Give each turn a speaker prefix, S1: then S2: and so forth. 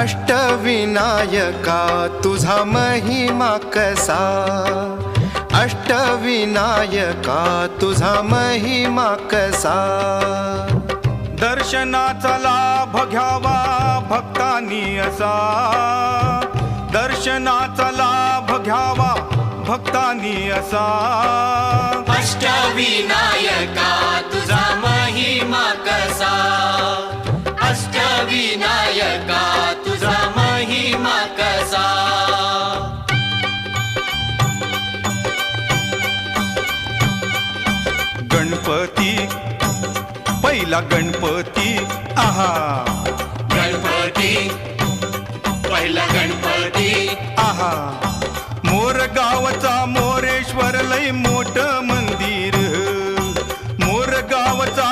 S1: अष्टविनायका तुझा महिमा कसा, अष्टविनायका तुझा महिमा कसा।
S2: दर्शनाचा लाभ घ्यावा भक्तांनी असा, दर्शनाचा लाभ घ्यावा भक्तांनी असा।
S3: अष्टविनायका तुझा महिमा कसा, अष्टविनायका तुझा महिमा कसा।
S2: गणपती पहिला गणपती आहा,
S3: गणपती पहिला गणपती
S2: आहा। मोर गावचा मोरेश्वर लय मोठ मंदिर, मोर गावचा